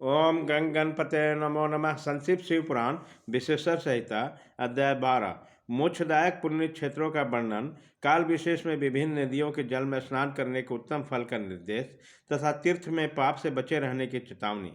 ओम गंग गणपते नमो नमः। संक्षिप्त शिव पुराण विशेषण संहिता अध्याय 12 मोक्षदायक पुण्य क्षेत्रों का वर्णन। काल विशेष में विभिन्न नदियों के जल में स्नान करने के उत्तम फल का निर्देश तथा तीर्थ में पाप से बचे रहने की चेतावनी।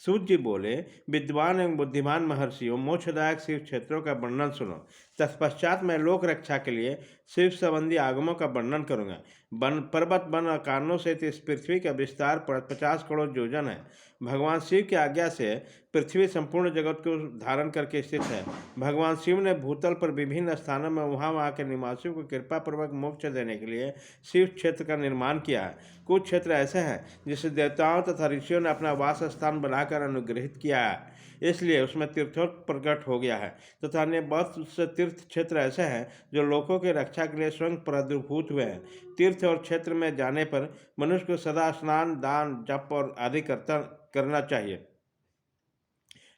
सूत जी बोले, विद्वान एवं बुद्धिमान महर्षियों, मोक्षदायक शिव क्षेत्रों का वर्णन सुनो। तत्पश्चात मैं लोक रक्षा के लिए शिव संबंधी आगमों का वर्णन करूंगा। वन पर्वत वन और कारणों से इस पृथ्वी का विस्तार 50 करोड़ योजन है। भगवान शिव की आज्ञा से पृथ्वी संपूर्ण जगत को धारण करके स्थित है। भगवान शिव ने भूतल पर विभिन्न स्थानों में वहाँ के निवासियों को कृपा पूर्वक मोक्ष देने के लिए शिव क्षेत्र का निर्माण किया है। कुछ क्षेत्र ऐसे हैं जिसे देवताओं तथा ऋषियों ने अपना वास स्थान बनाकर अनुग्रहित किया है, इसलिए उसमें तीर्थों प्रकट हो गया है। तथा अन्य बहुत से तीर्थ क्षेत्र ऐसे हैं जो लोगों की रक्षा के लिए स्वयं प्रादुर्भूत हुए हैं। तीर्थ और क्षेत्र में जाने पर मनुष्य को सदा स्नान, दान, जप और आदि करना चाहिए,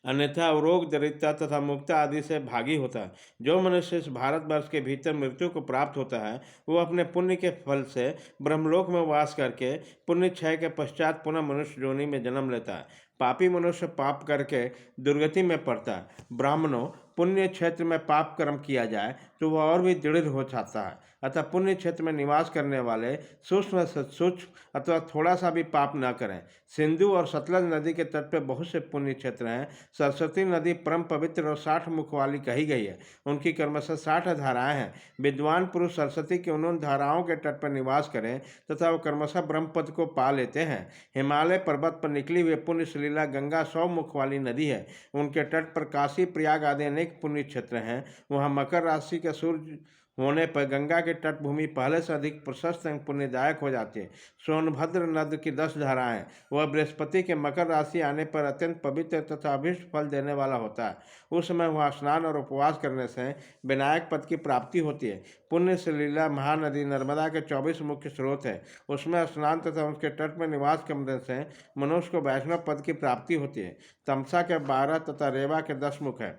अन्यथा रोग, दरिद्रता तथा मुक्ता आदि से भागी होता है। जो मनुष्य इस भारतवर्ष के भीतर मृत्यु को प्राप्त होता है, वो अपने पुण्य के फल से ब्रह्मलोक में वास करके पुण्य क्षय के पश्चात पुनः मनुष्य योनि में जन्म लेता है। पापी मनुष्य पाप करके दुर्गति में पड़ता है। ब्राह्मणों, पुण्य क्षेत्र में पाप कर्म किया जाए तो वह और भी दृढ़ हो जाता है। अतः पुण्य क्षेत्र में निवास करने वाले सूक्ष्म से सूक्ष्म अथवा थोड़ा सा भी पाप न करें। सिंधु और सतलज नदी के तट पर बहुत से पुण्य क्षेत्र हैं। सरस्वती नदी परम पवित्र और 60 मुख वाली कही गई है। उनकी क्रमशः 60 धाराएं हैं। विद्वान पुरुष सरस्वती की उन धाराओं के तट पर निवास करें तथा वो क्रमशः ब्रह्मपद को पा लेते हैं। हिमालय पर्वत पर निकली हुई पुण्य सलीला गंगा 100 मुख वाली नदी है। उनके तट पर काशी, प्रयाग आदि अनेक पुण्य क्षेत्र हैं। वहाँ मकर राशि के सूर्य होने पर गंगा की तटभूमि पहले से अधिक प्रशस्त एवं पुण्यदायक हो जाती है। सोनभद्र नद की 10 धाराएं, वह बृहस्पति के मकर राशि आने पर अत्यंत पवित्र तथा अभीष्ट फल देने वाला होता है। उस समय वहाँ स्नान और उपवास करने से विनायक पद की प्राप्ति होती है। पुण्य सलीला महानदी नर्मदा के 24 मुख्य स्रोत है। उसमें स्नान तथा उसके तट में निवास करने से मनुष्य को वैष्णव पद की प्राप्ति होती है। तमसा के 12 तथा रेवा के 10 मुख है।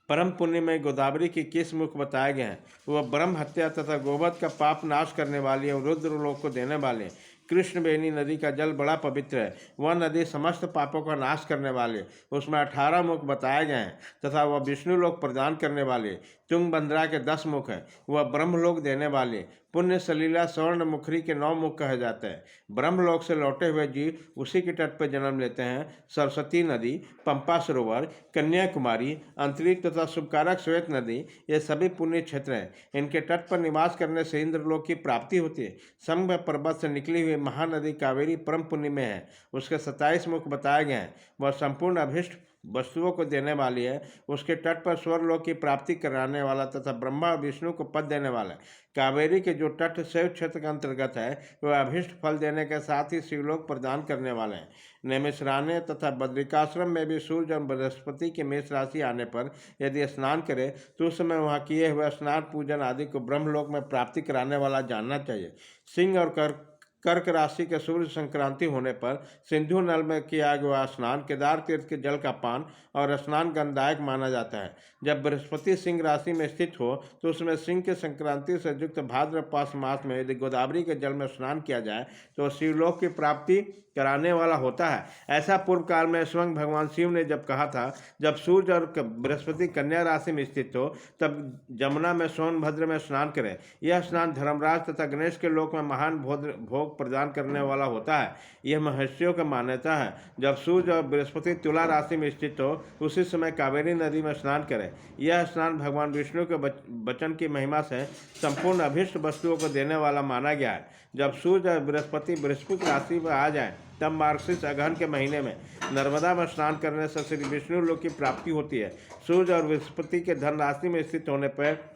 परम पुण्य में गोदावरी की किस मुख बताए गए हैं? वह ब्रह्म हत्या तथा गोवध का पाप नाश करने वाली और रुद्र लोक को देने वाले कृष्णवेणी नदी का जल बड़ा पवित्र है। वह नदी समस्त पापों का नाश करने वाले, उसमें 18 मुख बताए गए हैं तथा वह विष्णु लोक प्रदान करने वाले तुंगभद्रा के 10 मुख है। वह ब्रह्मलोक देने वाले पुण्य सलीला स्वर्ण मुखरी के 9 मुख कहे जाते हैं। ब्रह्मलोक से लौटे हुए जीव उसी के तट पर जन्म लेते हैं। सरस्वती नदी, पंपा सरोवर, कन्याकुमारी, अंतरिक्ष तथा शुभकारक श्वेत नदी, ये सभी पुण्य क्षेत्र हैं। इनके तट पर निवास करने से इंद्रलोक की प्राप्ति होती है। संघ पर्वत से निकली हुई महानदी कावेरी परम पुण्य में है। उसके 27 मुख बताए गए हैं। वह संपूर्ण अभिष्ट वस्तुओं को देने वाली है। उसके तट पर स्वर्गलोक की प्राप्ति कराने वाला तथा ब्रह्मा और विष्णु को पद देने वाला है। कावेरी के जो तट शैव क्षेत्र के अंतर्गत है, वह अभिष्ट फल देने के साथ ही शिवलोक प्रदान करने वाले हैं। नैमिषारण्य तथा बद्रिकाश्रम में भी सूर्य और बृहस्पति के मेष राशि आने पर यदि स्नान करे तो उस समय वहाँ किए हुए स्नान पूजन आदि को ब्रह्मलोक में प्राप्ति कराने वाला जानना चाहिए। सिंह और कर्क राशि के सूर्य संक्रांति होने पर सिंधु नल में किया गया स्नान केदार तीर्थ के जल का पान और स्नान गंधदायक माना जाता है। जब बृहस्पति सिंह राशि में स्थित हो तो उसमें सिंह की संक्रांति से युक्त भाद्रपद मास में यदि गोदावरी के जल में स्नान किया जाए तो शिवलोक की प्राप्ति कराने वाला होता है। ऐसा पूर्व काल में स्वयं भगवान शिव ने जब कहा था, जब सूर्य और बृहस्पति कन्या राशि में स्थित हो तब जमुना में सोनभद्र में स्नान करें। यह स्नान धर्मराज तथा गणेश के लोक में महान भोग प्रदान करने वाला होता है। यह महर्षियों का मान्यता है। जब सूर्य और बृहस्पति तुला राशि में स्थित हो उसी समय कावेरी नदी में स्नान करें। यह स्नान भगवान विष्णु के वचन की महिमा से संपूर्ण अभीष्ट वस्तुओं को देने वाला माना गया है। जब सूर्य और बृहस्पति राशि में आ जाए तब मार्गशीर्ष अगहन के महीने में नर्मदा में स्नान करने से श्री विष्णु लोक की प्राप्ति होती है। सूर्य और बृहस्पति के धन राशि में स्थित होने पर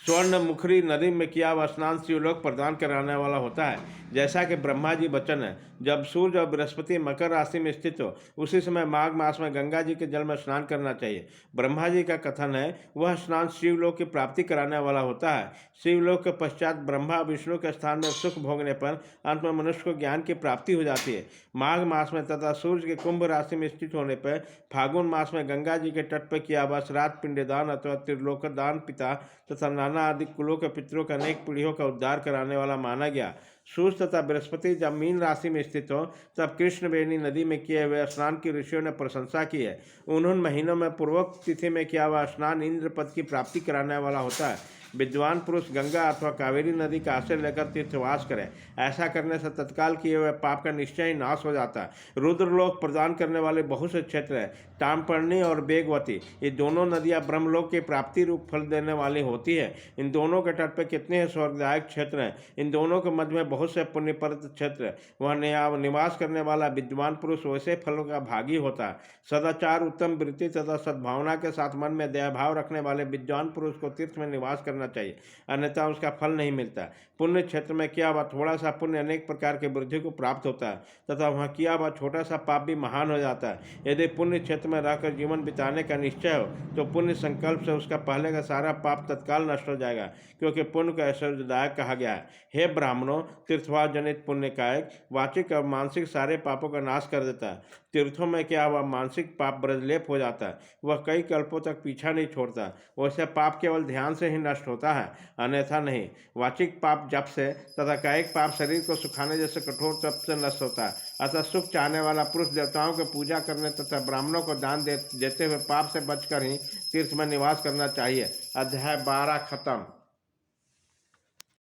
स्वर्ण मुखरी नदी में किया हुआ स्नान शिवलोक प्रदान कराने वाला होता है। जैसा कि ब्रह्मा जी वचन है, जब सूर्य और बृहस्पति मकर राशि में स्थित हो उसी समय माघ मास में गंगा जी के जल में स्नान करना चाहिए। ब्रह्मा जी का कथन है वह स्नान शिवलोक की प्राप्ति कराने वाला होता है। शिवलोक के पश्चात ब्रह्मा विष्णु के स्थान में सुख भोगने पर अंत में मनुष्य को ज्ञान की प्राप्ति हो जाती है। माघ मास में तथा सूर्य के कुंभ राशि में स्थित होने पर फागुन मास में गंगा जी के तट पर किया हुआ श्राद्ध, पिंडदान अथवा त्रिलोकदान पिता तथा नाना आदि कुलों के पितरों के अनेक पीढ़ियों का उद्धार कराने वाला माना गया। सूर्य तथा बृहस्पति जब मीन राशि में स्थित हो तब कृष्णवेणी नदी में किए हुए स्नान की ऋषियों ने प्रशंसा की है। उन्होंने महीनों में पूर्वोक्त तिथि में किया हुआ स्नान इंद्र पद की प्राप्ति कराने वाला होता है। विद्वान पुरुष गंगा अथवा कावेरी नदी का आश्रय लेकर तीर्थवास करें। ऐसा करने से तत्काल किए हुए पाप का निश्चय ही नाश हो जाता है। रुद्रलोक प्रदान करने वाले बहुत से क्षेत्र है। ताम्रपर्णी और वेगवती, ये दोनों नदियां ब्रह्मलोक की प्राप्ति रूप फल देने वाली होती है। इन दोनों के तट पर कितने ही स्वर्गदायक क्षेत्र हैं। इन दोनों के मध्य में बहुत से पुण्यप्रद क्षेत्र है। वह निवास करने वाला विद्वान पुरुष वैसे फलों का भागी होता है। सदाचार, उत्तम वृत्ति तथा सद्भावना के साथ मन में दया भाव रखने वाले विद्वान पुरुष को तीर्थ में निवास करना चाहिए, अन्यथा उसका फल नहीं मिलता। पुण्य क्षेत्र में किया हुआ थोड़ा सा पुण्य अनेक प्रकार के वृद्धि को प्राप्त होता है तथा वहाँ किया हुआ छोटा सा पाप भी महान हो जाता है। यदि पुण्य क्षेत्र में रहकर जीवन बिताने का निश्चय हो तो पुण्य संकल्प से उसका पहले का सारा पाप तत्काल नष्ट हो जाएगा, क्योंकि पुण्य को ऐश्वर्यदायक कहा गया है। हे ब्राह्मणों, तीर्थवास जनित पुण्य कायिक, वाचिक और मानसिक सारे पापों का नाश कर देता है। तीर्थों में क्या हुआ मानसिक पाप ब्रजलेप हो जाता है, वह कई कल्पों तक पीछा नहीं छोड़ता। वैसे पाप केवल ध्यान से ही नष्ट होता है, अन्यथा नहीं। वाचिक पाप जप से तथा कायिक पाप शरीर को सुखाने जैसे कठोर तप से नष्ट होता है। अतः सुख चाहने वाला पुरुष देवताओं की पूजा करने तथा ब्राह्मणों को दान देते हुए पाप से बचकर ही तीर्थ में निवास करना चाहिए। अध्याय 12 खत्म।